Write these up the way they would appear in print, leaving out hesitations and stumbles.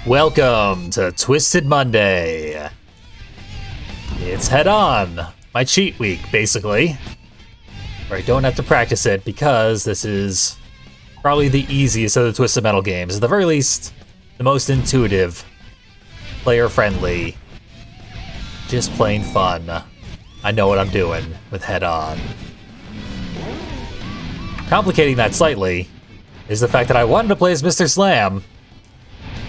Welcome to Twisted Monday. It's Head On, my cheat week, basically. Where I don't have to practice it because this is probably the easiest of the Twisted Metal games. At the very least, the most intuitive, player-friendly, just plain fun. I know what I'm doing with Head On. Complicating that slightly is the fact that I wanted to play as Mr. Slam,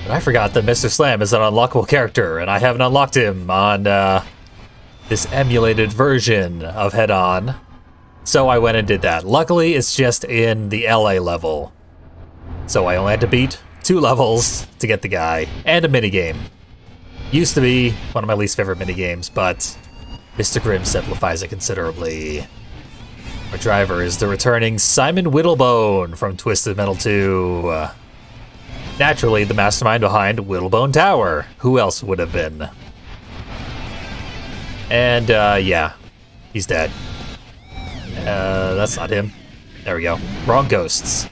but I forgot that Mr. Slam is an unlockable character, and I haven't unlocked him on this emulated version of Head On. So I went and did that. Luckily, it's just in the LA level. So I only had to beat 2 levels to get the guy, and a minigame. Used to be one of my least favorite minigames, but Mr. Grimm simplifies it considerably. Our driver is the returning Simon Whittlebone from Twisted Metal 2. Naturally, the mastermind behind Whittlebone Tower. Who else would have been? And, yeah, he's dead. That's not him. There we go. Wrong ghosts.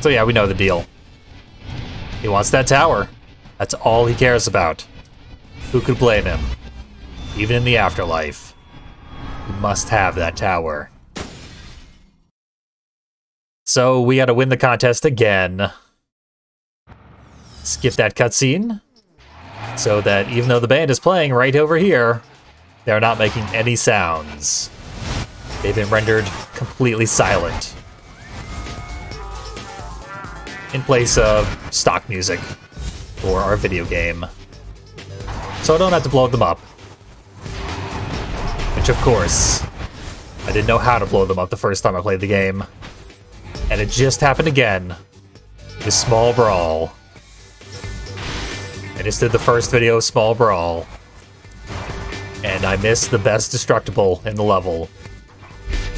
So yeah, we know the deal. He wants that tower. That's all he cares about. Who could blame him? Even in the afterlife, he must have that tower. So we gotta win the contest again. Skip that cutscene, so that even though the band is playing right over here, they're not making any sounds. They've been rendered completely silent, in place of stock music for our video game. So I don't have to blow them up. Which, of course, I didn't know how to blow them up the first time I played the game. And it just happened again. This Small Brawl. I just did the first video of Small Brawl. And I missed the best destructible in the level.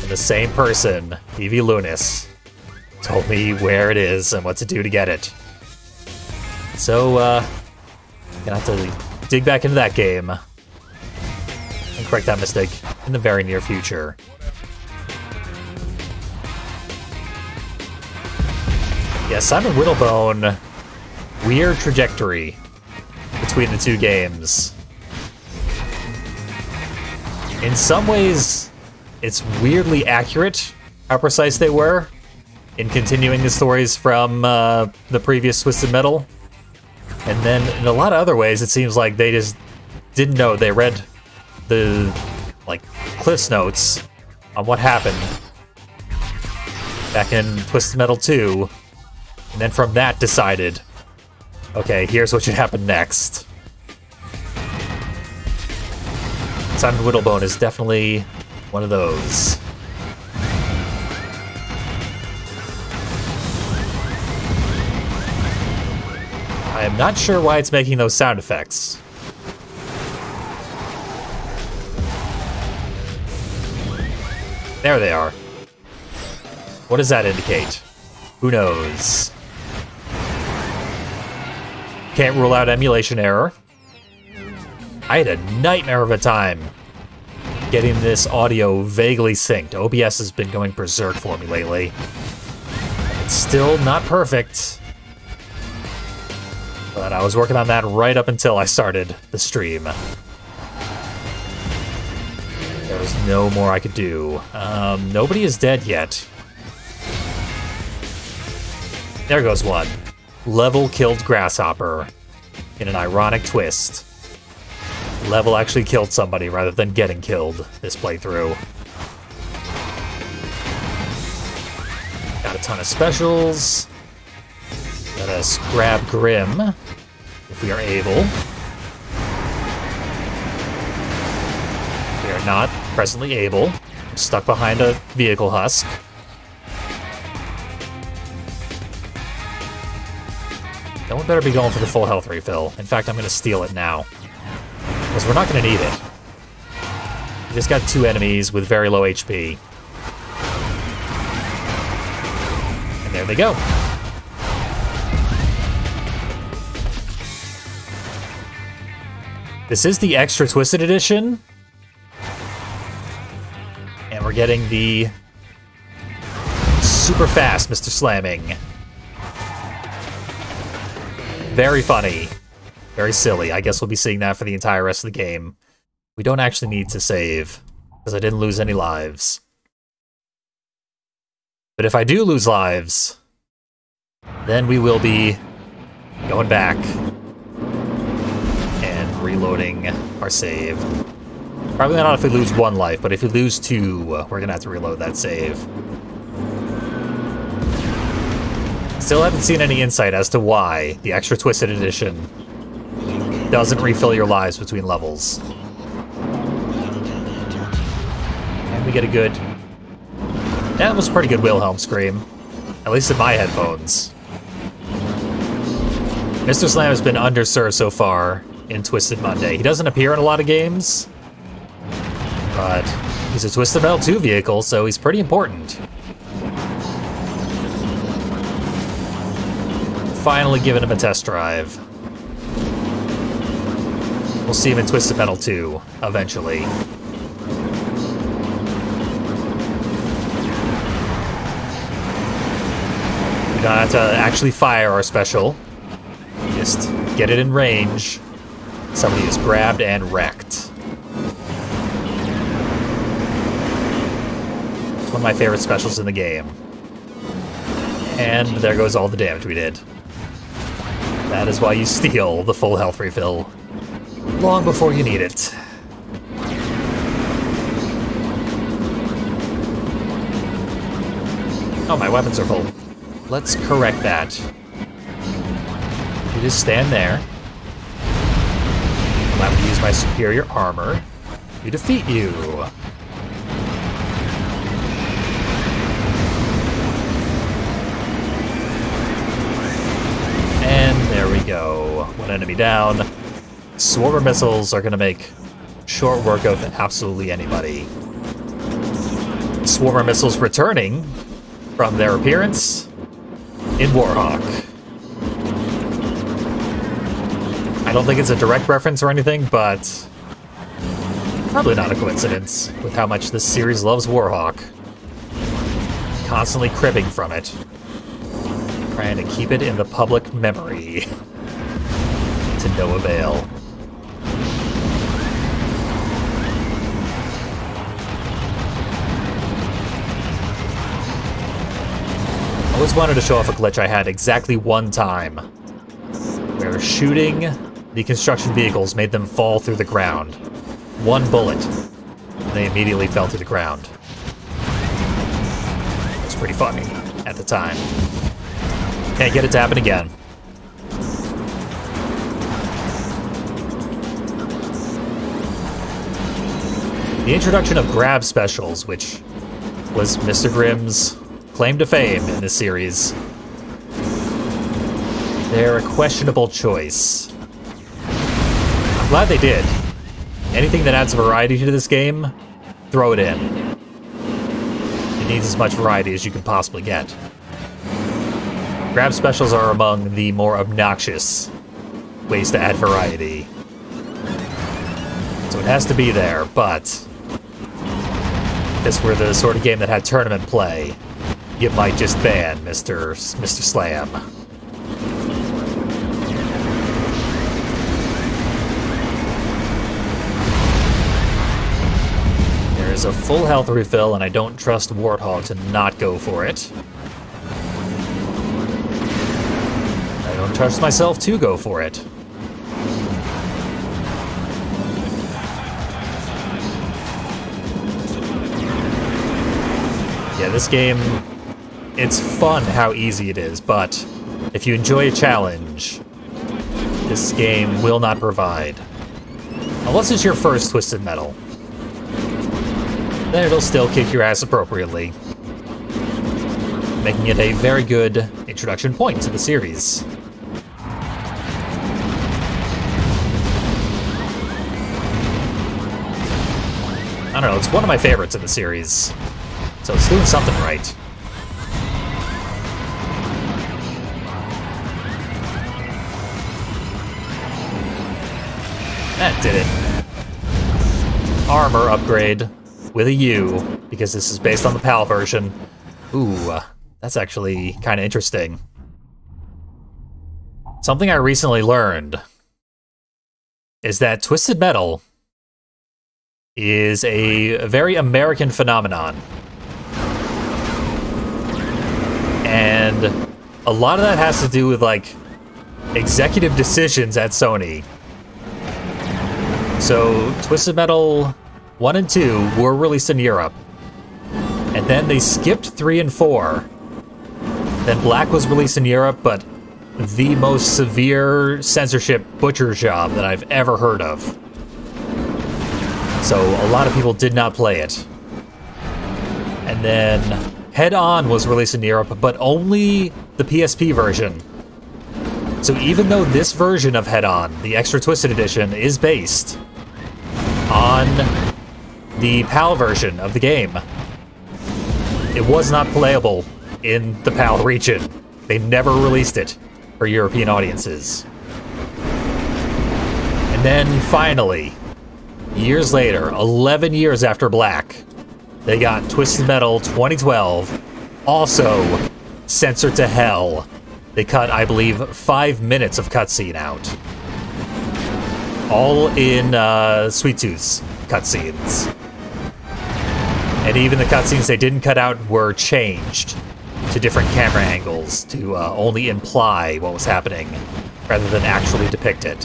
And the same person, Evie Lunis, told me where it is and what to do to get it. So, gonna have to dig back into that game and correct that mistake in the very near future. Yeah, Simon Whittlebone, weird trajectory between the 2 games. In some ways, it's weirdly accurate how precise they were in continuing the stories from the previous Twisted Metal. And then in a lot of other ways, it seems like they just didn't know. They read the, like, Cliff's Notes on what happened back in Twisted Metal 2, and then from that decided, okay, here's what should happen next. Simon Whittlebone is definitely one of those. I am not sure why it's making those sound effects. There they are. What does that indicate? Who knows? Can't rule out emulation error. I had a nightmare of a time getting this audio vaguely synced. OBS has been going berserk for me lately. It's still not perfect, but I was working on that right up until I started the stream. There was no more I could do. Nobody is dead yet. There goes one. Level killed Grasshopper in an ironic twist. Level actually killed somebody rather than getting killed this playthrough. Got a ton of specials. Let us grab Grimm if we are able. We are not presently able. I'm stuck behind a vehicle husk. No one better be going for the full health refill. In fact, I'm going to steal it now, because we're not going to need it. We just got 2 enemies with very low HP. And there they go. This is the Extra Twisted Edition. And we're getting the super fast Mr. Slamming. Very funny. Very silly. I guess we'll be seeing that for the entire rest of the game. We don't actually need to save, because I didn't lose any lives. But if I do lose lives, then we will be going back and reloading our save. Probably not if we lose 1 life, but if we lose 2, we're gonna have to reload that save. Still haven't seen any insight as to why the extra Twisted Edition doesn't refill your lives between levels. And we get a good... That was a pretty good Wilhelm scream. At least in my headphones. Mr. Slam has been underserved so far in Twisted Monday. He doesn't appear in a lot of games, but he's a Twisted Metal 2 vehicle, so he's pretty important. Finally giving him a test drive. We'll see him in Twisted Metal 2, eventually. We don't have to actually fire our special. Just get it in range. Somebody is grabbed and wrecked. It's one of my favorite specials in the game. And there goes all the damage we did. That is why you steal the full health refill long before you need it. Oh, my weapons are full. Let's correct that. You just stand there. I'm going to use my superior armor to defeat you. And there we go. One enemy down. Swarmer missiles are going to make short work of absolutely anybody. Swarmer missiles returning from their appearance in Warhawk. I don't think it's a direct reference or anything, but probably not a coincidence with how much this series loves Warhawk. Constantly cribbing from it. Trying to keep it in the public memory. To no avail. I always wanted to show off a glitch I had exactly one time, where shooting the construction vehicles made them fall through the ground. One bullet, and they immediately fell through the ground. It was pretty funny at the time. Can't get it to happen again. The introduction of grab specials, which was Mr. Grimm's claim to fame in this series. They're a questionable choice. I'm glad they did. Anything that adds variety to this game, throw it in. It needs as much variety as you can possibly get. Grab specials are among the more obnoxious ways to add variety. So it has to be there, but if this were the sort of game that had tournament play, you might just ban Mr. Slam. There is a full health refill, and I don't trust Warthog to not go for it. I don't trust myself to go for it. Yeah, this game, it's fun how easy it is, but if you enjoy a challenge, this game will not provide. Unless it's your first Twisted Metal. Then it'll still kick your ass appropriately, making it a very good introduction point to the series. I don't know, it's one of my favorites in the series, so it's doing something right. That did it. Armor upgrade with a U, because this is based on the PAL version. Ooh, that's actually kind of interesting. Something I recently learned is that Twisted Metal is a very American phenomenon. And a lot of that has to do with, like, executive decisions at Sony. So, Twisted Metal 1 and 2 were released in Europe. And then they skipped 3 and 4. Then Black was released in Europe, but the most severe censorship butcher job that I've ever heard of. So a lot of people did not play it. And then Head On was released in Europe, but only the PSP version. So even though this version of Head On, the Extra Twisted Edition, is based on the PAL version of the game, it was not playable in the PAL region. They never released it for European audiences. And then finally, years later, 11 years after Black, they got Twisted Metal 2012, also censored to hell. They cut, I believe, 5 minutes of cutscene out. All in Sweet Tooth's cutscenes. And even the cutscenes they didn't cut out were changed to different camera angles to only imply what was happening rather than actually depict it.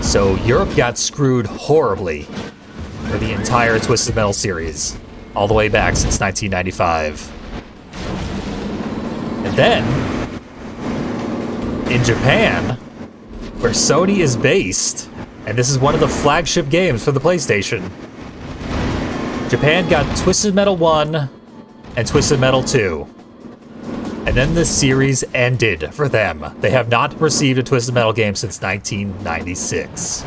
So Europe got screwed horribly for the entire Twisted Metal series, all the way back since 1995. And then, in Japan, where Sony is based, and this is one of the flagship games for the PlayStation, Japan got Twisted Metal 1 and Twisted Metal 2. And then the series ended for them. They have not received a Twisted Metal game since 1996.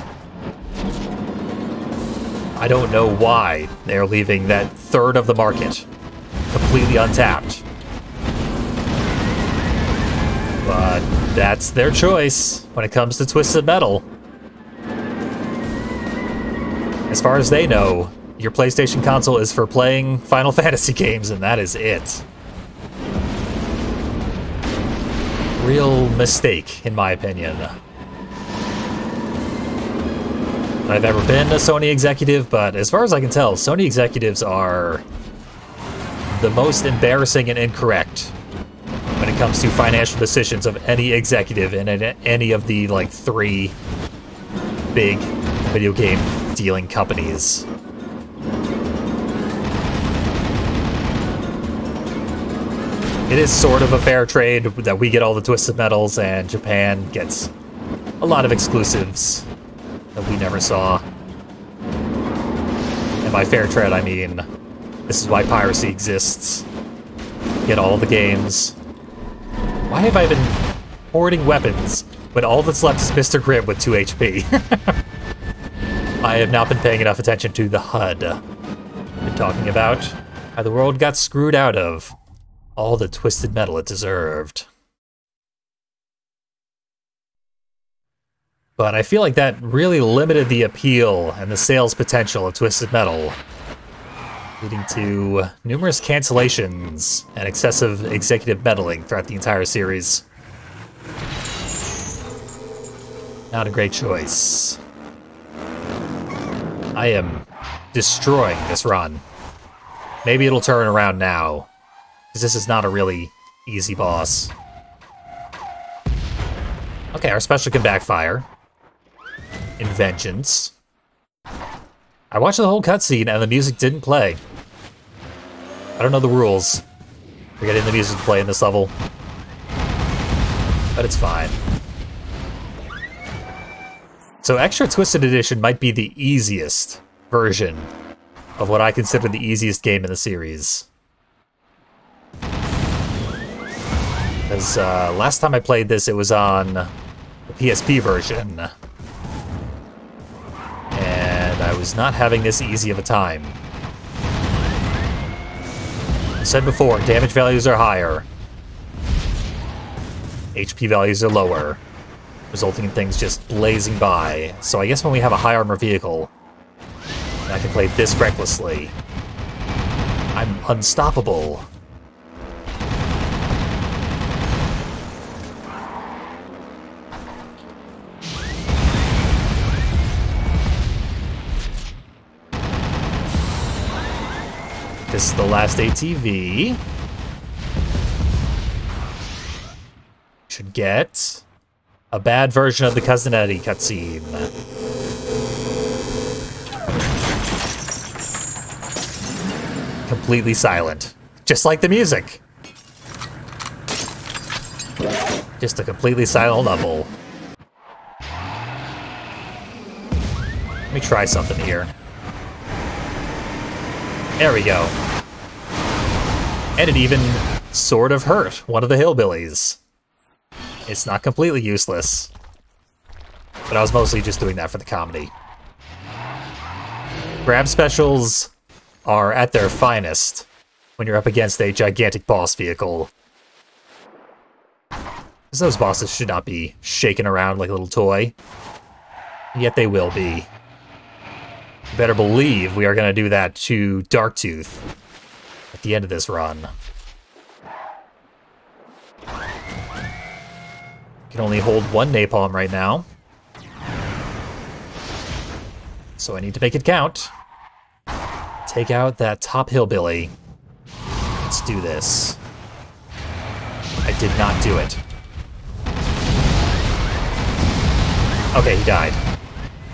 I don't know why they're leaving that third of the market completely untapped. But that's their choice when it comes to Twisted Metal. As far as they know, your PlayStation console is for playing Final Fantasy games, and that is it. Real mistake, in my opinion. I've ever been a Sony executive, but as far as I can tell, Sony executives are the most embarrassing and incorrect when it comes to financial decisions of any executive in any of the, like, 3 big video game dealing companies. It is sort of a fair trade that we get all the Twisted Metals and Japan gets a lot of exclusives that we never saw. And by fair trade, I mean, this is why piracy exists. Get all the games. Why have I been hoarding weapons when all that's left is Mr. Grimm with 2 HP? I have not been paying enough attention to the HUD. I've been talking about how the world got screwed out of all the Twisted Metal it deserved. But I feel like that really limited the appeal and the sales potential of Twisted Metal, leading to numerous cancellations and excessive executive meddling throughout the entire series. Not a great choice. I am destroying this run. Maybe it'll turn around now, because this is not a really easy boss. Okay, our special can backfire. In Vengeance. I watched the whole cutscene and the music didn't play. I don't know the rules for getting the music to play in this level, but it's fine. So Extra Twisted Edition might be the easiest version of what I consider the easiest game in the series. Because last time I played this, it was on the PSP version. And I was not having this easy of a time. I said before, damage values are higher. HP values are lower, resulting in things just blazing by. So I guess when we have a high armor vehicle, and I can play this recklessly, I'm unstoppable. This is the last ATV. Should get a bad version of the Cousin Eddy cutscene. Completely silent. Just like the music. Just a completely silent level. Let me try something here. There we go. And it even sort of hurt one of the hillbillies. It's not completely useless. But I was mostly just doing that for the comedy. Grab specials are at their finest when you're up against a gigantic boss vehicle. Because those bosses should not be shaking around like a little toy. Yet they will be. You better believe we are going to do that to Darktooth at the end of this run. Can only hold one napalm right now. So I need to make it count. Take out that top hillbilly. Let's do this. I did not do it. Okay, he died.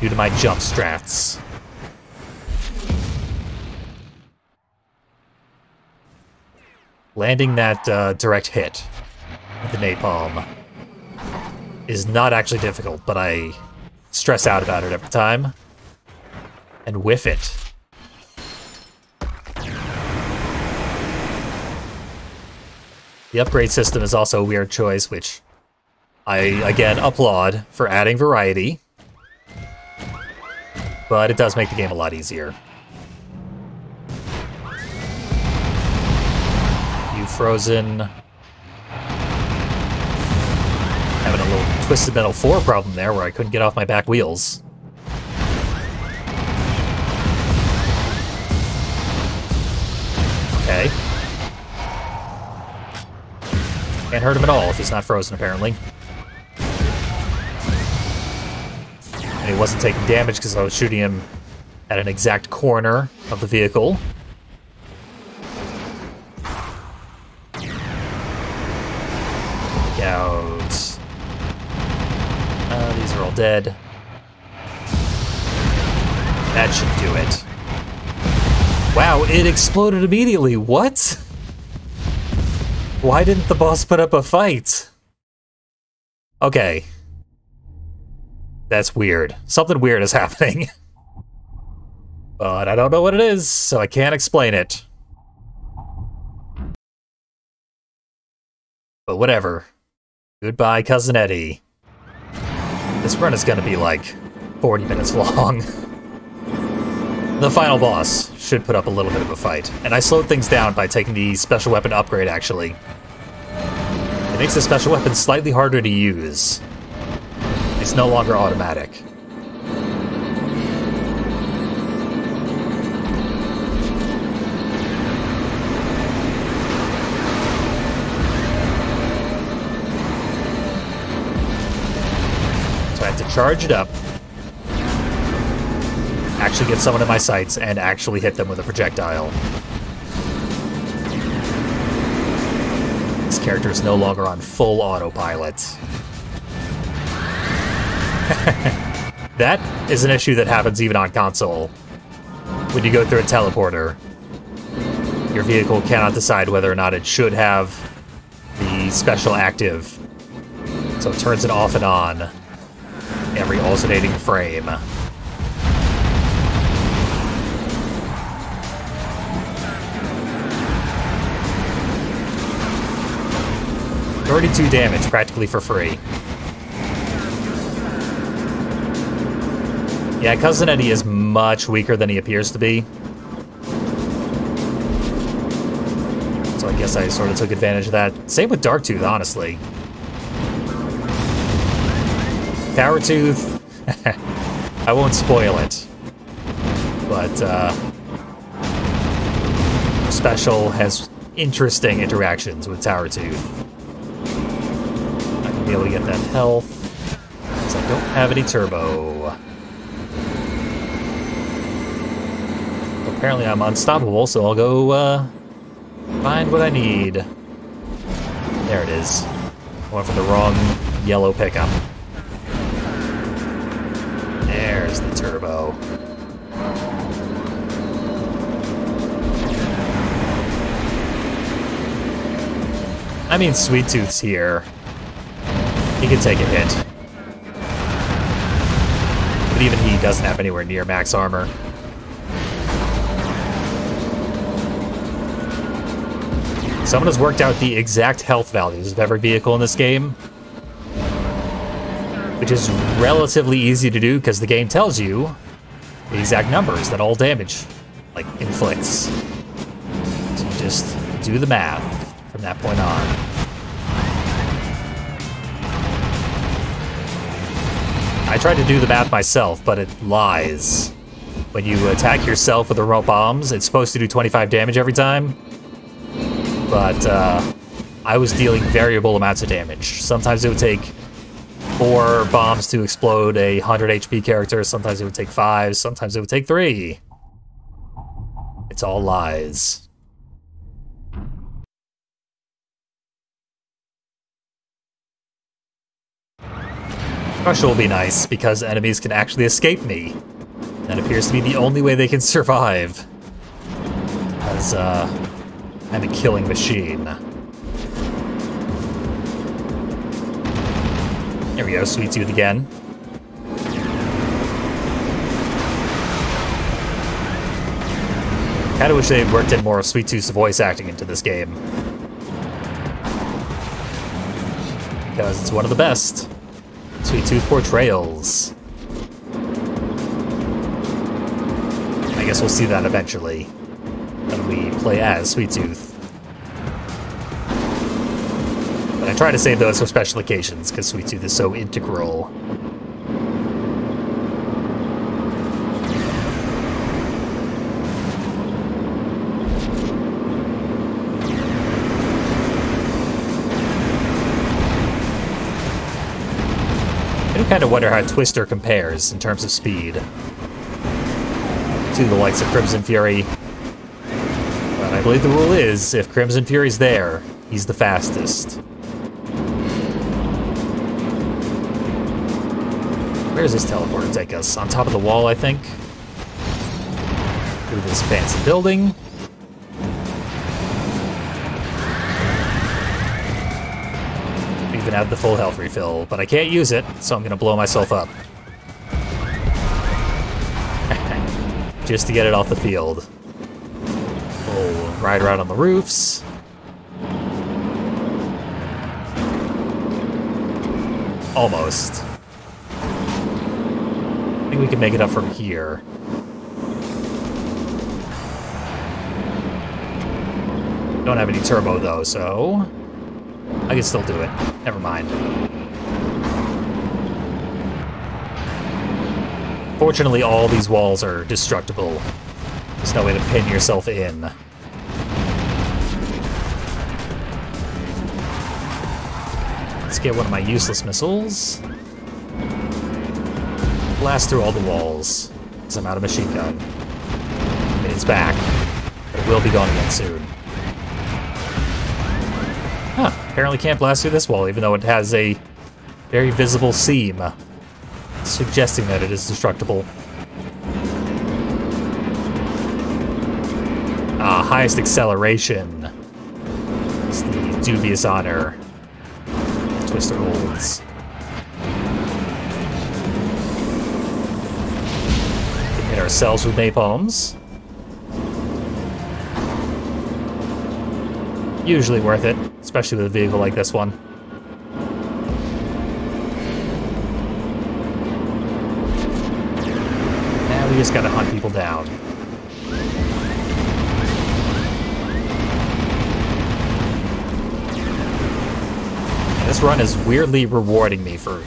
Due to my jump strats. Landing that direct hit with the napalm is not actually difficult, but I stress out about it every time. And whiff it. The upgrade system is also a weird choice, which I, again, applaud for adding variety. But it does make the game a lot easier. You frozen. Having a little Twisted Metal 4 problem there where I couldn't get off my back wheels. Okay. Can't hurt him at all if he's not frozen, apparently. And he wasn't taking damage because I was shooting him at an exact corner of the vehicle. Look out. These are all dead. That should do it. Wow, it exploded immediately. What? Why didn't the boss put up a fight? Okay. That's weird. Something weird is happening. But I don't know what it is, so I can't explain it. But whatever. Goodbye, Cousin Eddy. This run is gonna be like 40 minutes long. The final boss should put up a little bit of a fight. And I slowed things down by taking the special weapon upgrade, actually. It makes the special weapon slightly harder to use. It's no longer automatic. So I have to charge it up, actually get someone in my sights, and actually hit them with a projectile. This character is no longer on full autopilot. That is an issue that happens even on console. When you go through a teleporter, your vehicle cannot decide whether or not it should have the special active, so it turns it off and on every alternating frame. $32 damage practically for free. Yeah, Cousin Eddy is much weaker than he appears to be. So I guess I sort of took advantage of that. Same with Darktooth, honestly. Towertooth, I won't spoil it. But, Special has interesting interactions with Towertooth. I can be able to get that health, because I don't have any turbo. apparently I'm unstoppable, so I'll go find what I need. There it is. I went for the wrong yellow pickup. There's the turbo. I mean, Sweet Tooth's here. He can take a hit. But even he doesn't have anywhere near max armor. Someone has worked out the exact health values of every vehicle in this game, which is relatively easy to do because the game tells you the exact numbers that all damage, like, inflicts. So you just do the math from that point on. I tried to do the math myself, but it lies. When you attack yourself with the remote bombs, it's supposed to do 25 damage every time. But I was dealing variable amounts of damage. Sometimes it would take 4 bombs to explode a 100 HP character, sometimes it would take 5, sometimes it would take 3. It's all lies. Crusher will be nice, because enemies can actually escape me. That appears to be the only way they can survive. As, I'm a killing machine. There we go, Sweet Tooth again. Kinda wish they had worked in more of Sweet Tooth's voice acting into this game. Because it's one of the best Sweet Tooth portrayals. I guess we'll see that eventually when we play as Sweet Tooth. But I try to save those for special occasions because Sweet Tooth is so integral. I do kind of wonder how Twister compares in terms of speed to the likes of Crimson Fury. But I believe the rule is, if Crimson Fury's there, he's the fastest. Where does this teleporter take us? On top of the wall, I think. Through this fancy building. We even have the full health refill, but I can't use it, so I'm gonna blow myself up. Just to get it off the field. We'll ride around on the roofs. Almost. I think we can make it up from here. Don't have any turbo though, so I can still do it. Never mind. Fortunately, all these walls are destructible. There's no way to pin yourself in. Let's get one of my useless missiles. Blast through all the walls, because I'm out of machine gun. I mean, it's back, but it will be gone again soon. Huh, apparently can't blast through this wall, even though it has a very visible seam, suggesting that it is destructible. Highest acceleration is the dubious honor that Twister holds. Hit ourselves with napalms. Usually worth it, especially with a vehicle like this one. Now we just gotta hunt people down. And this run is weirdly rewarding me for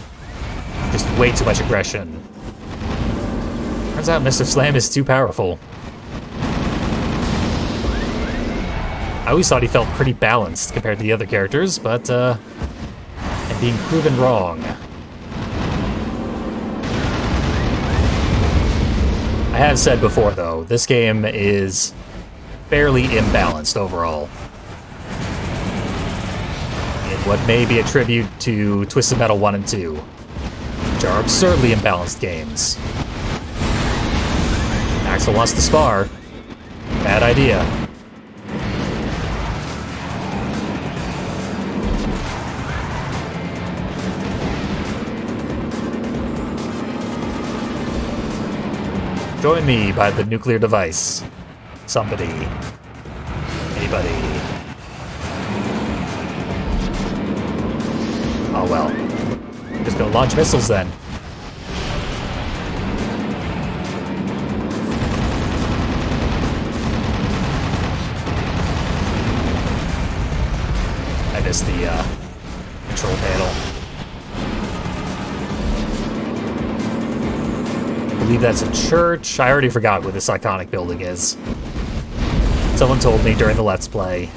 just way too much aggression. Turns out Mr. Slam is too powerful. I always thought he felt pretty balanced compared to the other characters, but I'm being proven wrong. I have said before, though, this game is fairly imbalanced overall. In what may be a tribute to Twisted Metal 1 and 2, which are absurdly imbalanced games. Axel wants to spar. Bad idea. Join me by the nuclear device. Somebody. Anybody. Oh well. Just gonna launch missiles then. I missed the control panel. I believe that's a church. I already forgot what this iconic building is. Someone told me during the Let's Play.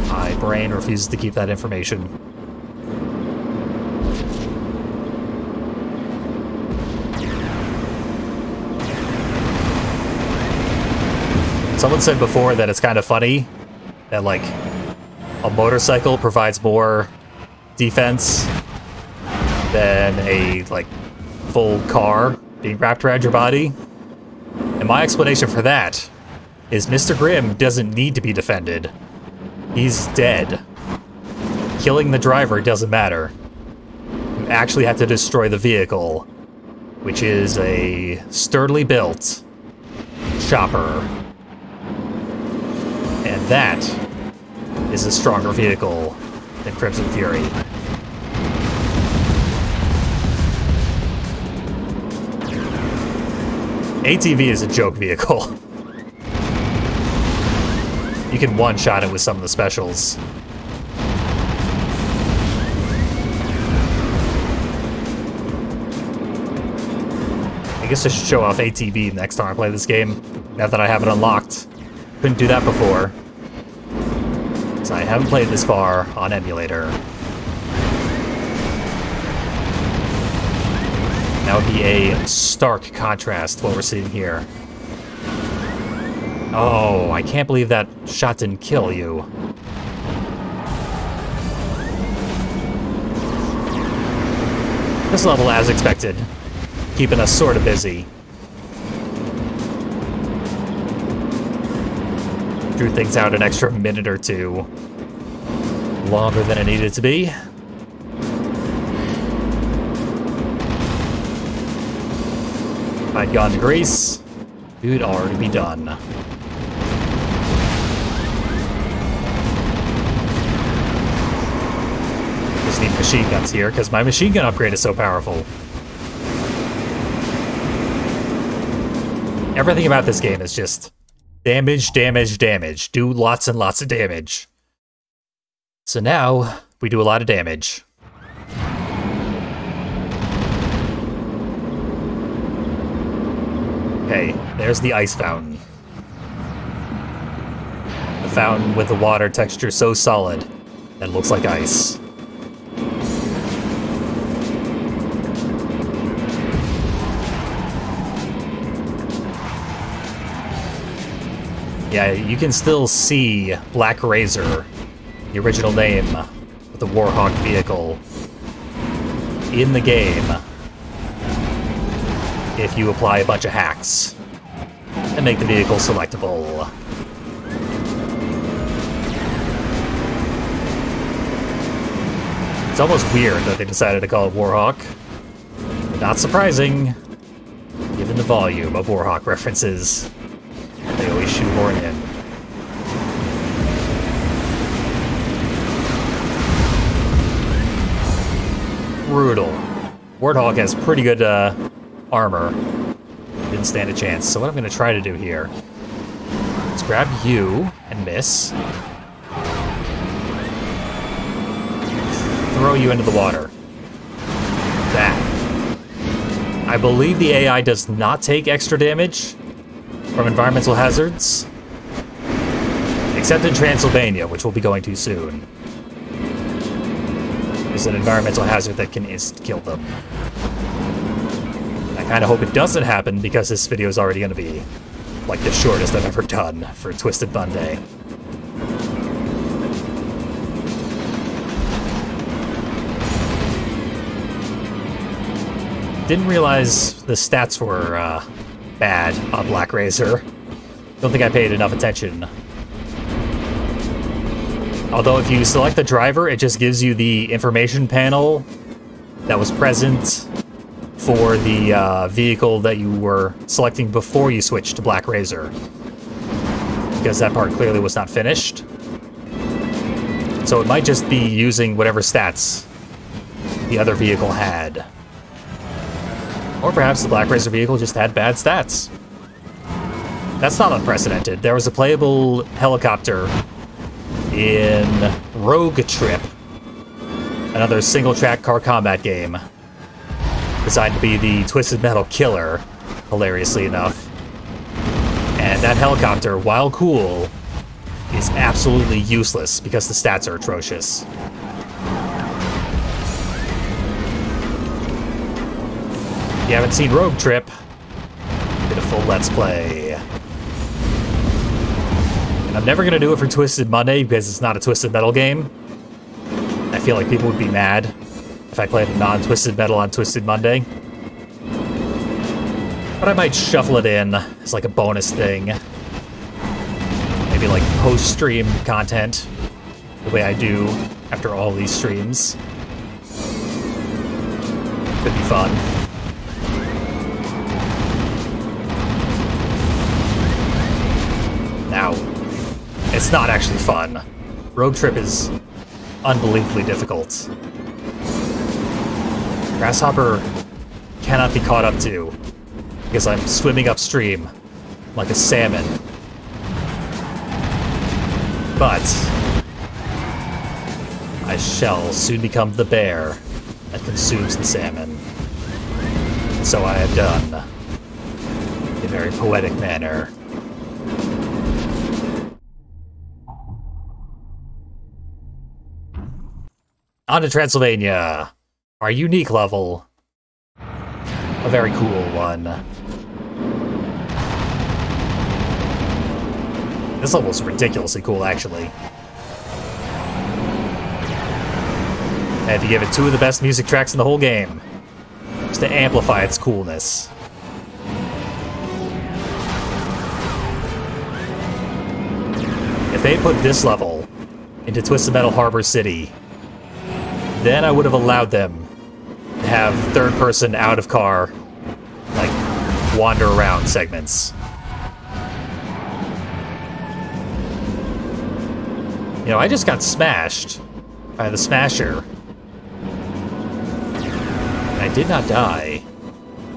My brain refuses to keep that information. Someone said before that it's kind of funny that, like, a motorcycle provides more defense than a, like, full car being wrapped around your body. And my explanation for that is Mr. Grimm doesn't need to be defended. He's dead. Killing the driver doesn't matter. You actually have to destroy the vehicle, which is a sturdily built chopper. And that is a stronger vehicle than Crimson Fury. ATV is a joke vehicle. You can one-shot it with some of the specials. I guess I should show off ATV next time I play this game, now that I have it unlocked. Couldn't do that before, so I haven't played this far on emulator. That would be a stark contrast to what we're seeing here. Oh, I can't believe that shot didn't kill you. This level, as expected, keeping us sort of busy. Drew things out an extra minute or two. Longer than it needed to be. If I'd gone to Greece, it'd already be done. Just need machine guns here, because my machine gun upgrade is so powerful. Everything about this game is just damage, damage, damage. Do lots and lots of damage. So now, we do a lot of damage. Okay, there's the ice fountain. The fountain with the water texture so solid that it looks like ice. Yeah, you can still see Black Razor, the original name of the Warhawk vehicle, in the game if you apply a bunch of hacks and make the vehicle selectable. It's almost weird that they decided to call it Warhawk. But not surprising, given the volume of Warhawk references they always shoehorn in. Brutal. Warthog has pretty good armor. Didn't stand a chance. So what I'm going to try to do here is grab you and miss. Throw you into the water. That. I believe the AI does not take extra damage from environmental hazards, except in Transylvania, which we'll be going to soon. There's an environmental hazard that can insta-kill them. That kind of hope it doesn't happen because this video is already going to be like the shortest I've ever done for Twisted Monday. Didn't realize the stats were bad on Black Razor. Don't think I paid enough attention. Although if you select the driver, it just gives you the information panel that was present for the vehicle that you were selecting before you switched to Black Razor. Because that part clearly was not finished. So it might just be using whatever stats the other vehicle had. Or perhaps the Black Razor vehicle just had bad stats. That's not unprecedented. There was a playable helicopter in Rogue Trip, another single-track car combat game designed to be the Twisted Metal killer, hilariously enough. And that helicopter, while cool, is absolutely useless because the stats are atrocious. If you haven't seen Rogue Trip, get a full Let's Play. And I'm never going to do it for Twisted Monday because it's not a Twisted Metal game. I feel like people would be mad if I played a non-Twisted Metal on Twisted Monday. But I might shuffle it in as like a bonus thing. Maybe like post-stream content, the way I do after all these streams. Could be fun. Now, it's not actually fun. Road Trip is unbelievably difficult. Grasshopper cannot be caught up to because I'm swimming upstream like a salmon. But I shall soon become the bear that consumes the salmon. So I have done in a very poetic manner. On to Transylvania, our unique level. A very cool one. This level is ridiculously cool, actually. I had to give it 2 of the best music tracks in the whole game, just to amplify its coolness. If they put this level into Twisted Metal Harbor City, then I would have allowed them to have third-person out-of-car, like, wander-around segments. You know, I just got smashed by the Smasher. And I did not die.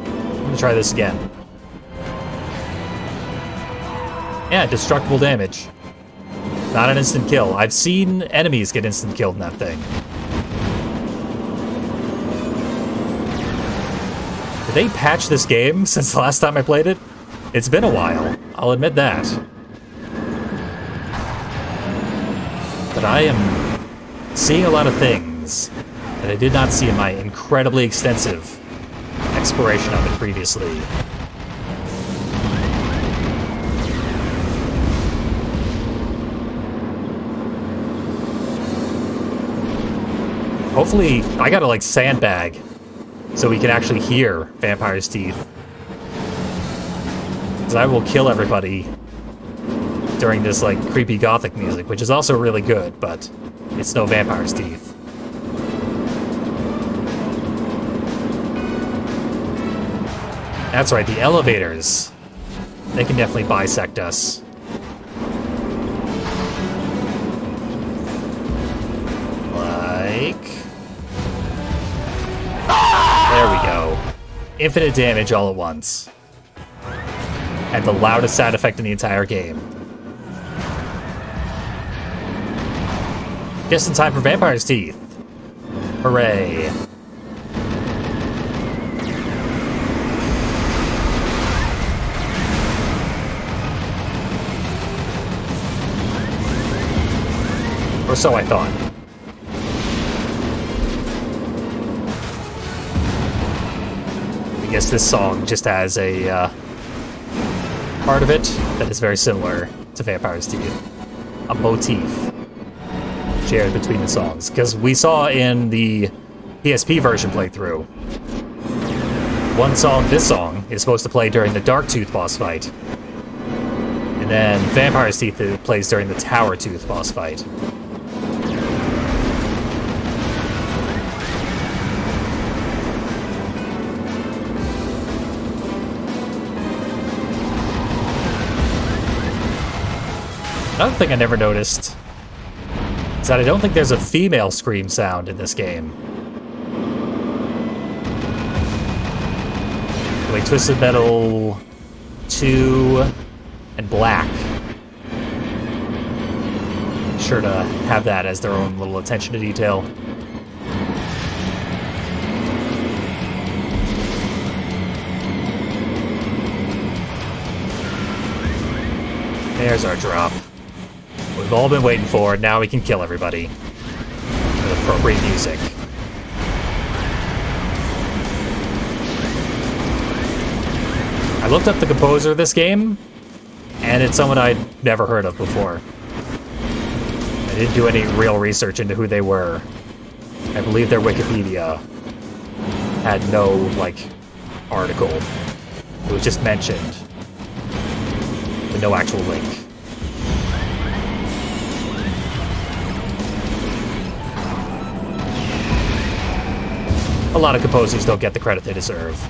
I'm gonna try this again. Yeah, destructible damage. Not an instant kill. I've seen enemies get instant killed in that thing. Did they patch this game since the last time I played it? It's been a while, I'll admit that. But I am seeing a lot of things that I did not see in my incredibly extensive exploration of it previously. Hopefully, I gotta like sandbag so we can actually hear Vampire's Teeth. Because I will kill everybody during this like creepy gothic music, which is also really good, but it's no Vampire's Teeth. That's right, the elevators. They can definitely bisect us. There we go. Infinite damage all at once. And the loudest sound effect in the entire game. Just in time for Vampire's Teeth. Hooray. Or so I thought. Yes, this song just has a part of it that is very similar to Vampire's Teeth. A motif shared between the songs. Because we saw in the PSP version playthrough, one song, this song, is supposed to play during the Dark Tooth boss fight. And then Vampire's Teeth plays during the Tower Tooth boss fight. Another thing I never noticed is that I don't think there's a female scream sound in this game. Like Twisted Metal 2 and Black. Sure to have that as their own little attention to detail. There's our drop. We've all been waiting for it. Now we can kill everybody with appropriate music. I looked up the composer of this game, and it's someone I'd never heard of before. I didn't do any real research into who they were. I believe their Wikipedia had no, like, article. It was just mentioned, with no actual link. A lot of composers don't get the credit they deserve.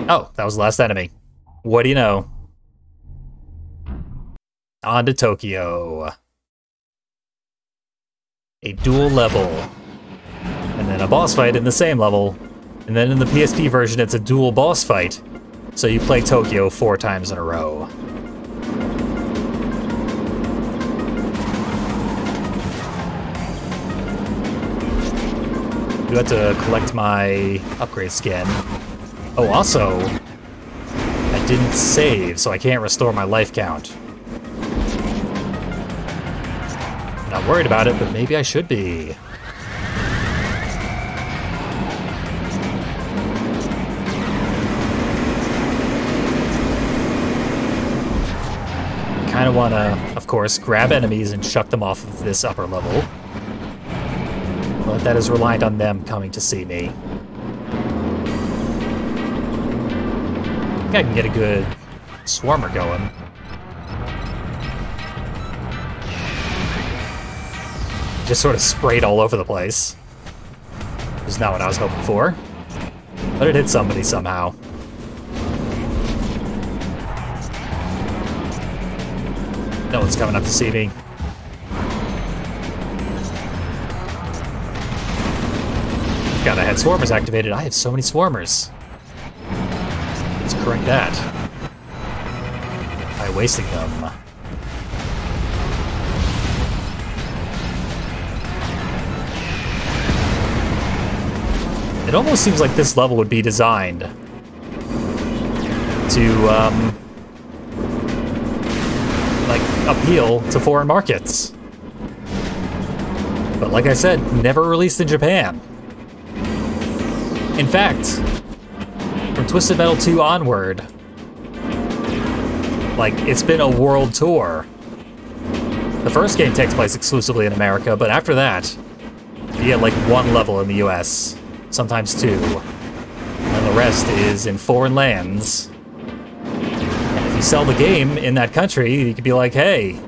Oh, that was the last enemy. What do you know? On to Tokyo. A dual level. And then a boss fight in the same level. And then in the PSP version, it's a dual boss fight. So you play Tokyo 4 times in a row. You have to collect my upgrade skin. Oh, also, I didn't save, so I can't restore my life count. I'm not worried about it, but maybe I should be. Kind of want to, of course, grab enemies and chuck them off of this upper level. But that is reliant on them coming to see me. I think I can get a good swarmer going. Just sort of sprayed all over the place. Which is not what I was hoping for. But it hit somebody somehow. No one's coming up to see me. God, I had swarmers activated. I have so many swarmers. Let's correct that. By wasting them. It almost seems like this level would be designed to, like, appeal to foreign markets. But like I said, never released in Japan. In fact, from Twisted Metal 2 onward, like, it's been a world tour. The first game takes place exclusively in America, but after that, you get like 1 level in the US, sometimes 2. And the rest is in foreign lands. And if you sell the game in that country, you could be like, hey,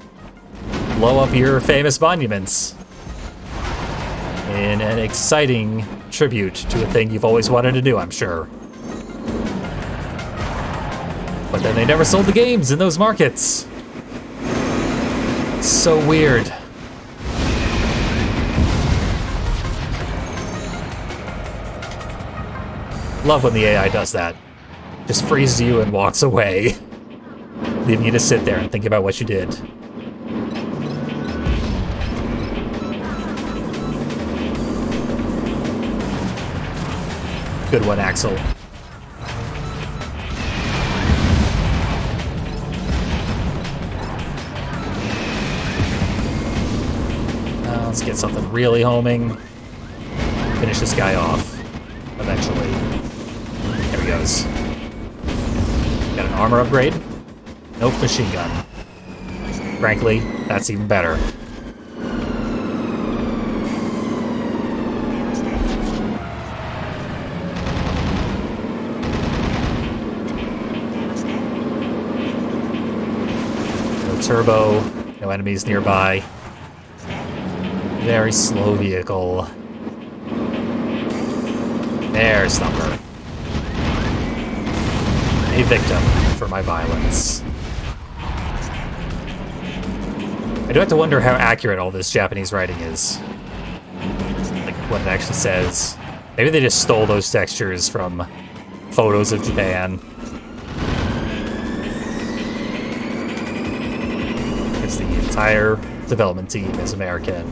blow up your famous monuments. In an exciting tribute to a thing you've always wanted to do, I'm sure. But then they never sold the games in those markets. So weird. Love when the AI does that. Just freezes you and walks away, leaving you to sit there and think about what you did. Good one, Axel. Let's get something really homing. Finish this guy off eventually. There he goes. Got an armor upgrade. Nope, machine gun. Frankly, that's even better. No turbo, no enemies nearby. Very slow vehicle. There's Thumper. A victim for my violence. I do have to wonder how accurate all this Japanese writing is. Like, what it actually says. Maybe they just stole those textures from photos of Japan. Because the entire development team is American.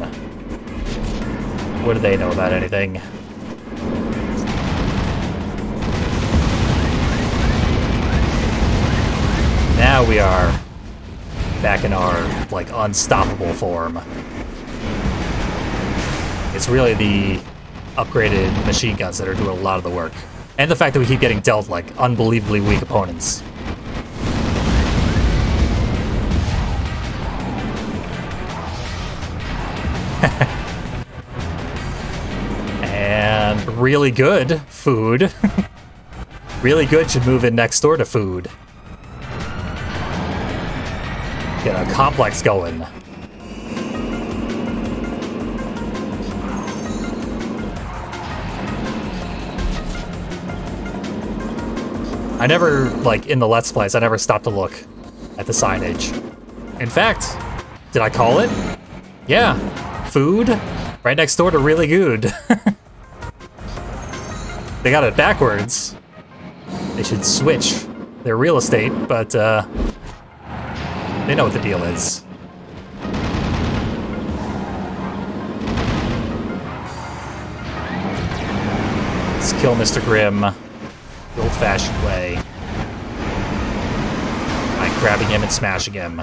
What do they know about anything? Now we are back in our, like, unstoppable form. It's really the upgraded machine guns that are doing a lot of the work. And the fact that we keep getting dealt, like, unbelievably weak opponents. And really good food. Really good should move in next door to food. Get a complex going. I never, like, in the Let's Plays, I never stopped to look at the signage. In fact, did I call it? Yeah, food, right next door to really good. They got it backwards. They should switch their real estate, but, they know what the deal is. Let's kill Mr. Grimm the old-fashioned way. By grabbing him and smashing him.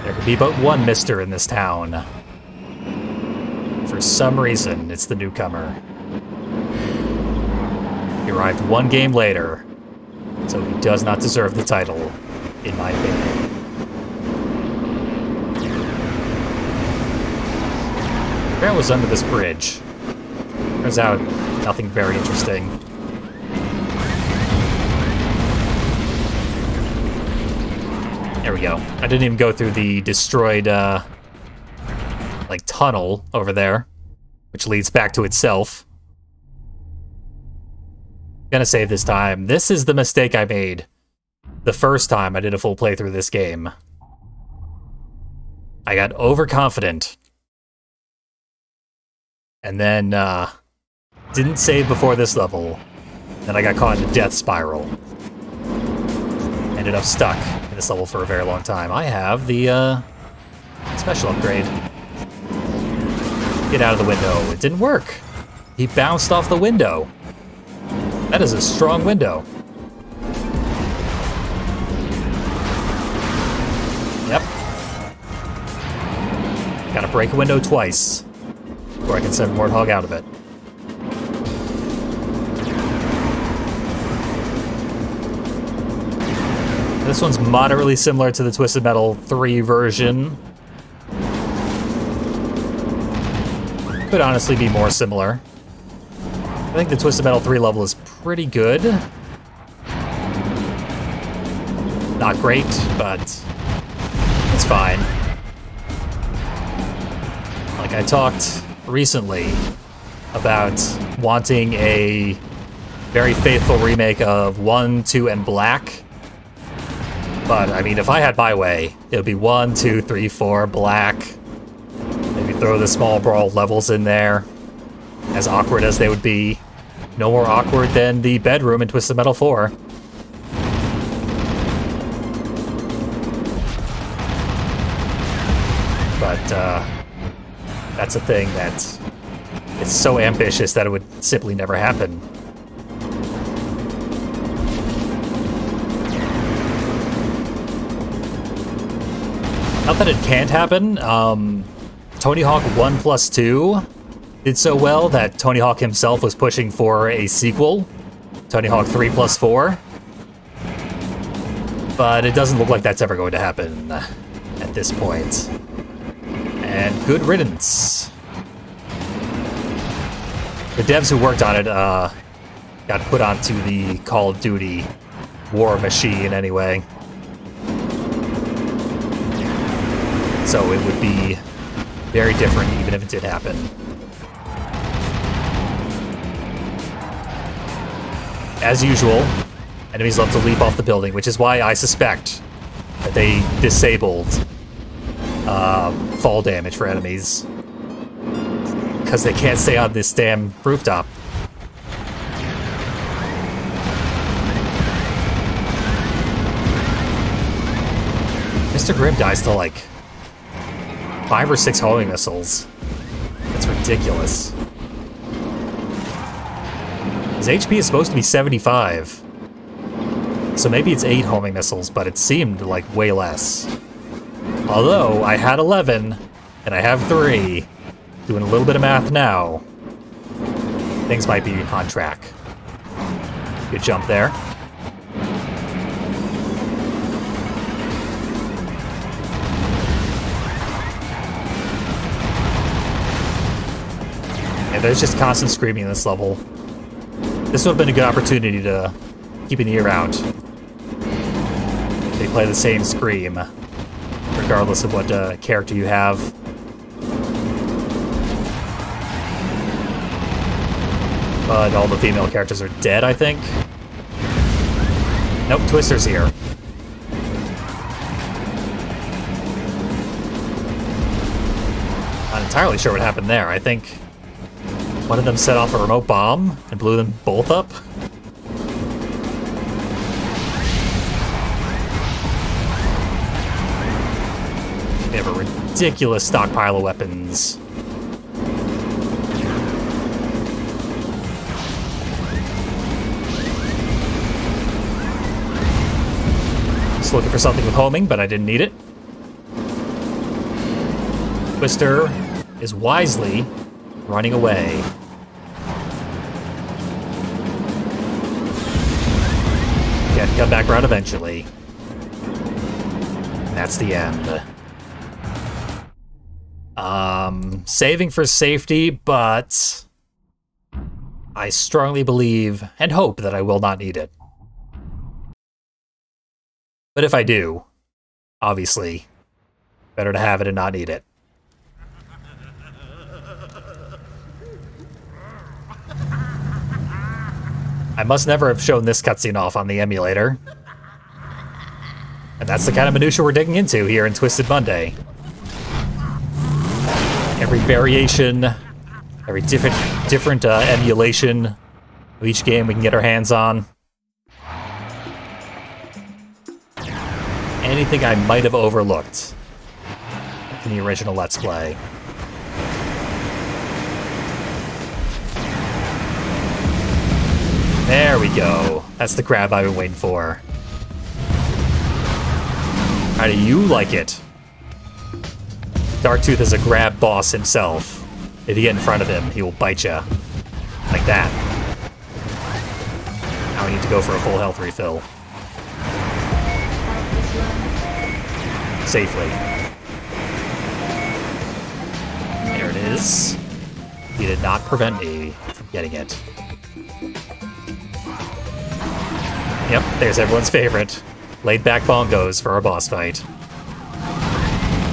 There could be but one Mister in this town. For some reason, it's the newcomer. He arrived one game later, so he does not deserve the title, in my opinion. Where was under this bridge? Turns out, nothing very interesting. There we go. I didn't even go through the destroyed, like, tunnel over there, which leads back to itself. Gonna save this time. This is the mistake I made the first time I did a full playthrough of this game. I got overconfident. And then, didn't save before this level. Then I got caught in a death spiral. Ended up stuck in this level for a very long time. I have the, special upgrade. Get out of the window. It didn't work. He bounced off the window. That is a strong window. Yep. Gotta break a window twice before I can send Warthog out of it. This one's moderately similar to the Twisted Metal 3 version. Could honestly be more similar. I think the Twisted Metal 3 level is pretty good. Not great, but it's fine. Like, I talked recently about wanting a very faithful remake of 1, 2, and Black. But, I mean, if I had my way, it would be 1, 2, 3, 4, Black. Maybe throw the small brawl levels in there. As awkward as they would be. No more awkward than the bedroom in Twisted Metal 4. But, that's a thing that it's so ambitious that it would simply never happen. Not that it can't happen. Tony Hawk 1+2 did so well that Tony Hawk himself was pushing for a sequel, Tony Hawk 3+4. But it doesn't look like that's ever going to happen at this point. And good riddance. The devs who worked on it got put onto the Call of Duty war machine anyway. So it would be very different even if it did happen. As usual, enemies love to leap off the building, which is why I suspect that they disabled fall damage for enemies. Because they can't stay on this damn rooftop. Mr. Grimm dies to like 5 or 6 homing missiles. That's ridiculous. His HP is supposed to be 75. So maybe it's 8 homing missiles, but it seemed like way less. Although, I had 11, and I have 3. Doing a little bit of math now. Things might be on track. Good jump there. Yeah, there's just constant screaming in this level. This would have been a good opportunity to keep an ear out. They play the same scream, regardless of what character you have. But all the female characters are dead, I think. Nope, Twister's here. Not entirely sure what happened there. I think one of them set off a remote bomb and blew them both up. They have a ridiculous stockpile of weapons. Just looking for something with homing, but I didn't need it. Twister is wisely running away. Can come back around eventually. And that's the end. Saving for safety, but I strongly believe and hope that I will not need it. But if I do, obviously, better to have it and not need it. I must never have shown this cutscene off on the emulator. And that's the kind of minutia we're digging into here in Twisted Monday. Every variation, every different emulation of each game we can get our hands on. Anything I might have overlooked in the original Let's Play. There we go. That's the crab I've been waiting for. How do you like it? Darktooth is a grab boss himself. If you get in front of him, he will bite you. Like that. Now we need to go for a full health refill. Safely. There it is. He did not prevent me from getting it. Yep, there's everyone's favorite. Laid back bongos for our boss fight.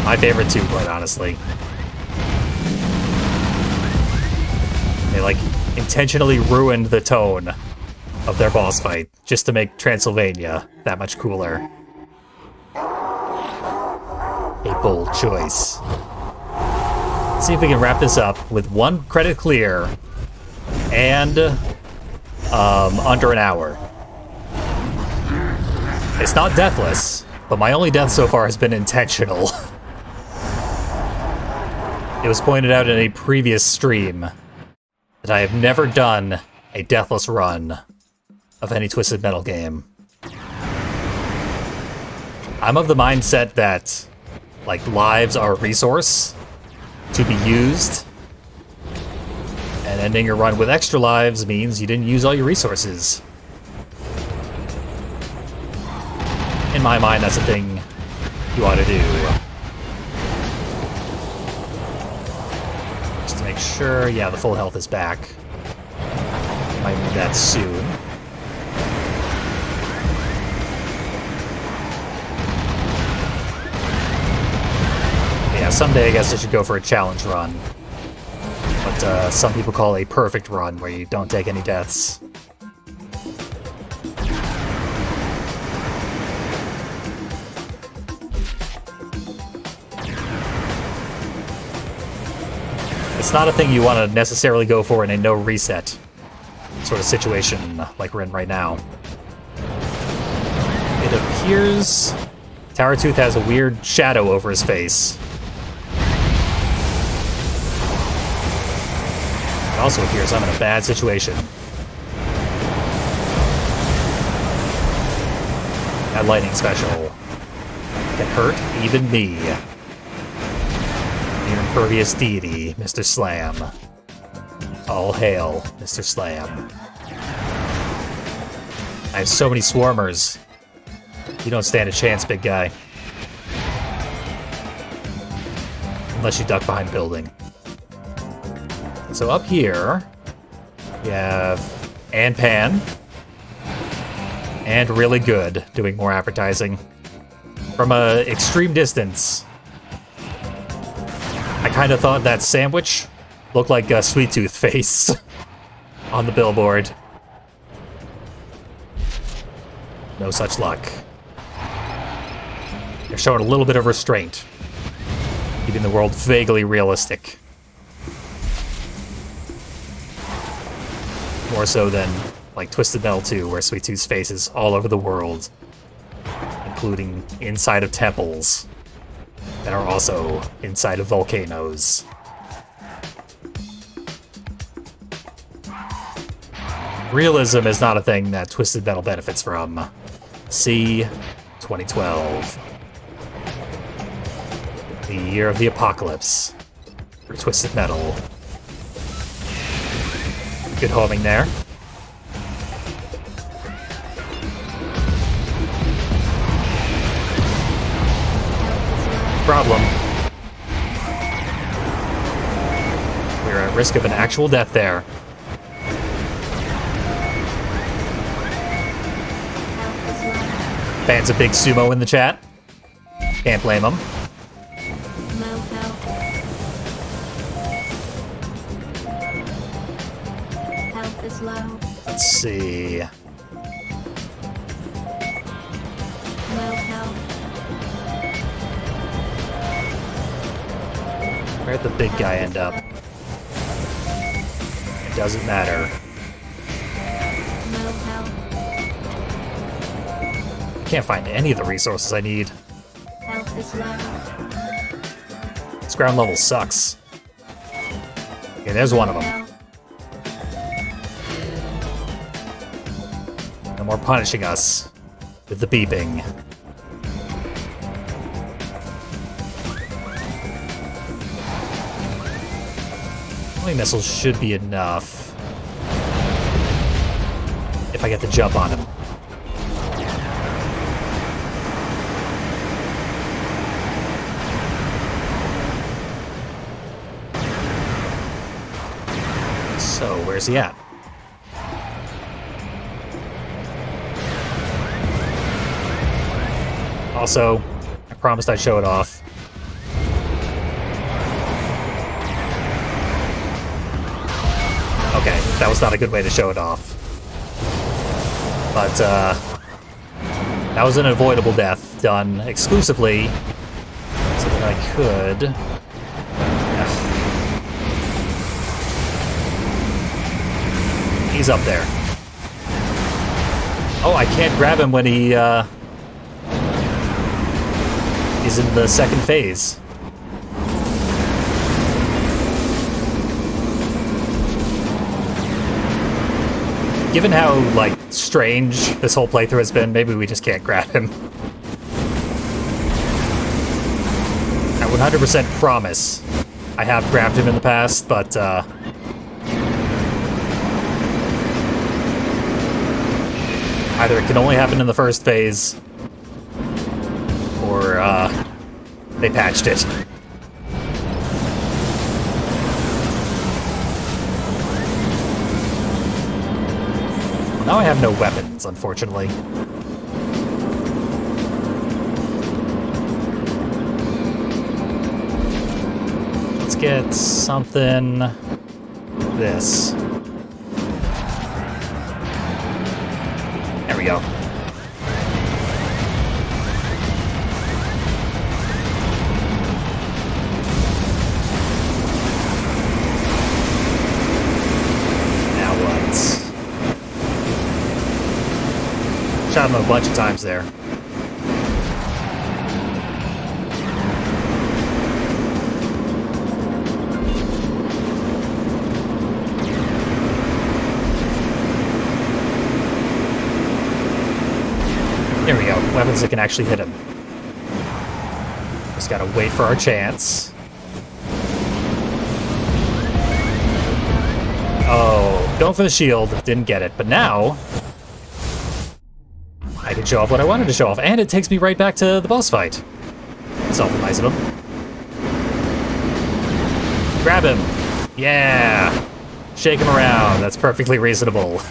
My favorite too, quite honestly. They like intentionally ruined the tone of their boss fight just to make Transylvania that much cooler. A bold choice. Let's see if we can wrap this up with 1 credit clear and under an hour. It's not deathless, but my only death so far has been intentional. It was pointed out in a previous stream that I have never done a deathless run of any Twisted Metal game. I'm of the mindset that, like, lives are a resource, to be used. And ending your run with extra lives means you didn't use all your resources. In my mind, that's the thing you ought to do. Just to make sure, yeah, the full health is back. Might need that soon. Yeah, someday I guess I should go for a challenge run. What some people call a perfect run, where you don't take any deaths. It's not a thing you want to necessarily go for in a no reset sort of situation like we're in right now. It appears Tower Tooth has a weird shadow over his face. It also appears I'm in a bad situation. That lightning special can hurt even me. Your impervious deity, Mr. Slam. All hail, Mr. Slam. I have so many swarmers. You don't stand a chance, big guy. Unless you duck behind building. So up here, we have and Pan, and really good, doing more advertising. From a extreme distance, I kind of thought that sandwich looked like a Sweet Tooth face on the billboard. No such luck. They're showing a little bit of restraint, keeping the world vaguely realistic. More so than, like, Twisted Metal 2, where Sweet Tooth's face is all over the world, including inside of temples that are also inside of volcanoes. Realism is not a thing that Twisted Metal benefits from. See 2012. The year of the apocalypse for Twisted Metal. Good homing there. Problem. We're at risk of an actual death there. Fans of Big Sumo in the chat. Can't blame them. Let's see. Where'd the big guy end up? It doesn't matter. I can't find any of the resources I need. This ground level sucks. Okay, there's one of them. No more punishing us with the beeping. Homing missiles should be enough if I get the jump on him. So, where's he at? Also, I promised I'd show it off. Okay, that was not a good way to show it off. But, that was an avoidable death done exclusively so that I could... He's up there. Oh, I can't grab him when he, is in the second phase. Given how, like, strange this whole playthrough has been, maybe we just can't grab him. I 100% promise I have grabbed him in the past, but either it can only happen in the first phase, or they patched it. Now I have no weapons, unfortunately. Let's get something... this. There we go. Now what? Shot him a bunch of times there. There we go. Weapons that can actually hit him. Just gotta wait for our chance. Oh, going for the shield. Didn't get it. But now, I can show off what I wanted to show off. And it takes me right back to the boss fight. Self-demise of him. Grab him. Yeah. Shake him around. That's perfectly reasonable.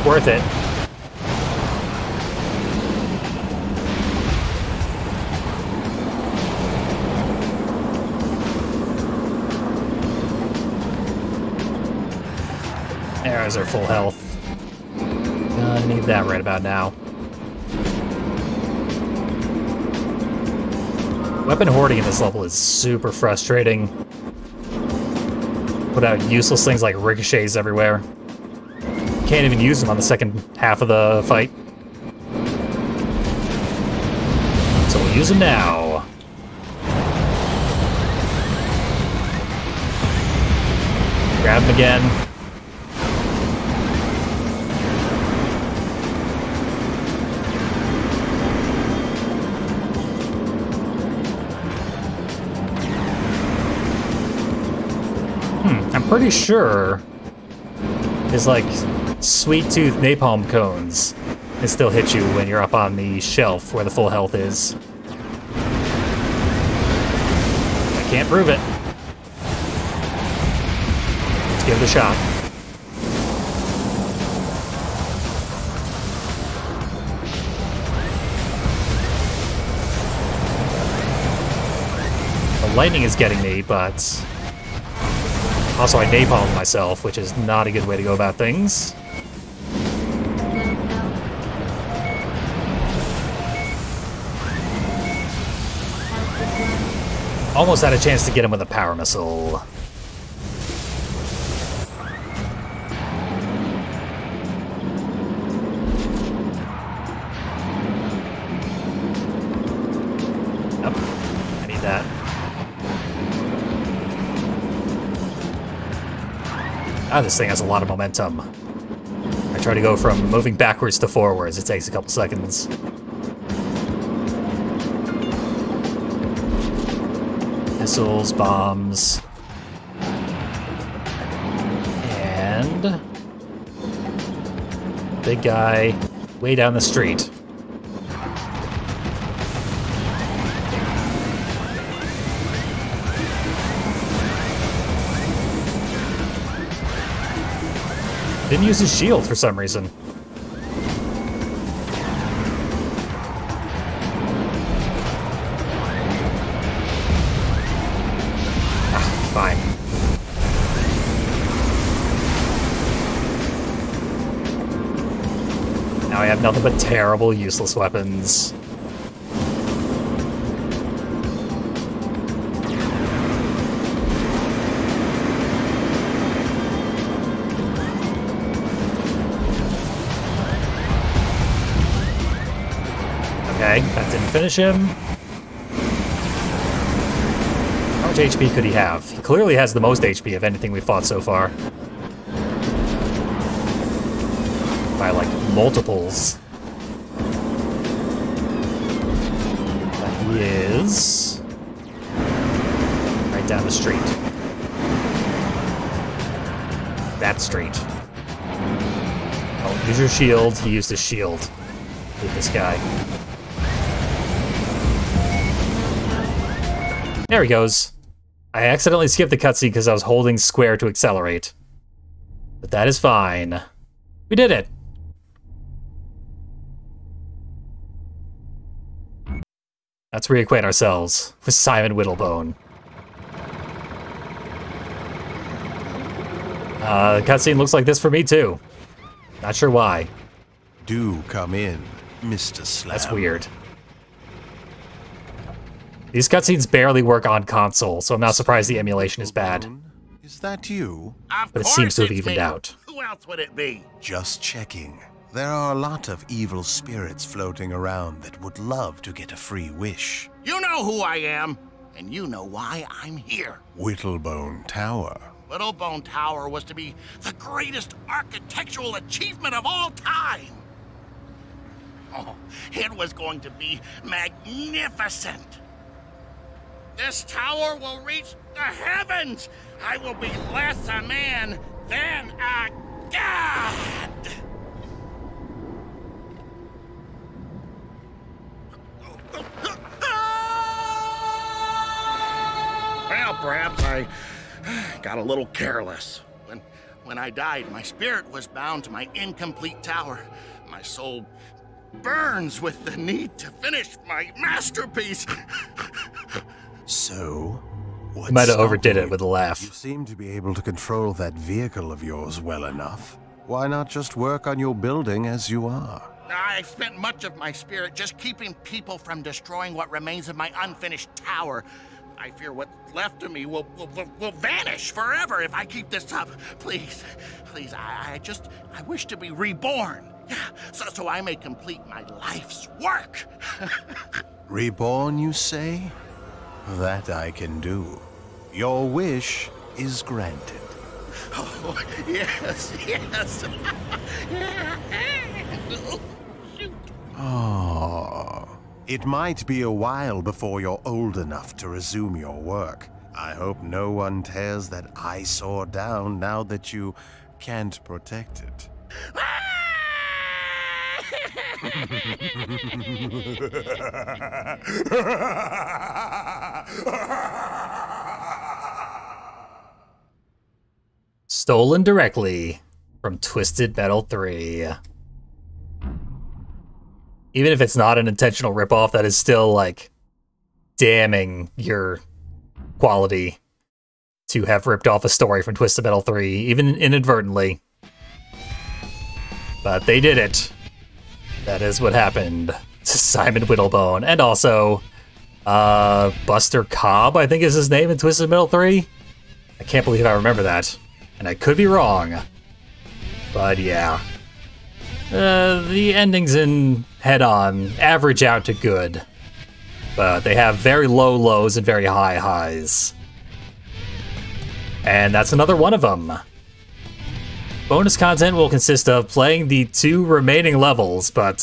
Worth it. There's our full health. Gonna need that right about now. Weapon hoarding in this level is super frustrating. Put out useless things like ricochets everywhere. Can't even use them on the second half of the fight. So we'll use them now. Grab him again. I'm pretty sure his, like, sweet tooth napalm cones can still hit you when you're up on the shelf where the full health is. I can't prove it. Let's give it a shot. The lightning is getting me, but also I napalmed myself, which is not a good way to go about things. Almost had a chance to get him with a power missile. Yep, I need that. Ah, this thing has a lot of momentum. I try to go from moving backwards to forwards. It takes a couple seconds. Missiles, bombs, and big guy way down the street. Didn't use his shield for some reason. Fine. Now I have nothing but terrible, useless weapons. Okay, that didn't finish him. How much HP could he have? He clearly has the most HP of anything we've fought so far. By, like, multiples. is right down the street. That street. Oh, use your shield. He used his shield with this guy. There he goes. I accidentally skipped the cutscene because I was holding square to accelerate. But that is fine. We did it! Let's reacquaint ourselves with Simon Whittlebone. The cutscene looks like this for me too. Not sure why. Do come in, Mr. Slam. That's weird. These cutscenes barely work on console, so I'm not surprised the emulation is bad. Is that you? But it seems to have evened out. Who else would it be? Just checking. There are a lot of evil spirits floating around that would love to get a free wish. You know who I am, and you know why I'm here. Whittlebone Tower. Whittlebone Tower was to be the greatest architectural achievement of all time. Oh, it was going to be magnificent. This tower will reach the heavens. I will be less a man than a god. Well, perhaps I got a little careless. When I died, my spirit was bound to my incomplete tower. My soul burns with the need to finish my masterpiece. So, what? You might have overdid it with a laugh. You seem to be able to control that vehicle of yours well enough. Why not just work on your building as you are? I've spent much of my spirit just keeping people from destroying what remains of my unfinished tower. I fear what's left of me will vanish forever if I keep this up. Please, I wish to be reborn. Yeah, so I may complete my life's work. Reborn, you say? That I can do. Your wish is granted. Oh, yes. Oh, it might be a while before you're old enough to resume your work. I hope no one tears that eyesore down now that you can't protect it. Stolen directly from Twisted Metal 3. Even if it's not an intentional ripoff, that is still, like, damning your quality to have ripped off a story from Twisted Metal 3, even inadvertently. But they did it. That is what happened to Simon Whittlebone. And also, Buster Cobb, I think is his name in Twisted Metal 3. I can't believe I remember that. And I could be wrong. But yeah. The endings in Head On average out to good. But they have very low lows and very high highs. And that's another one of them. Bonus content will consist of playing the 2 remaining levels, but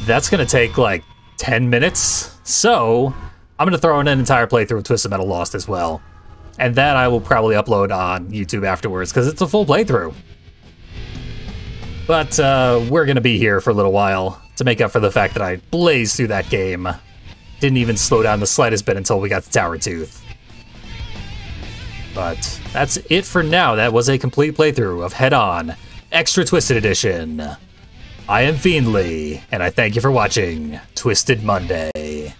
that's going to take like 10 minutes. So I'm going to throw in an entire playthrough of Twisted Metal Lost as well. And that I will probably upload on YouTube afterwards, because it's a full playthrough. But we're going to be here for a little while to make up for the fact that I blazed through that game. Didn't even slow down the slightest bit until we got to Tower Tooth. But that's it for now. That was a complete playthrough of Head On, Extra Twisted Edition. I am Fiendly, and I thank you for watching Twisted Monday.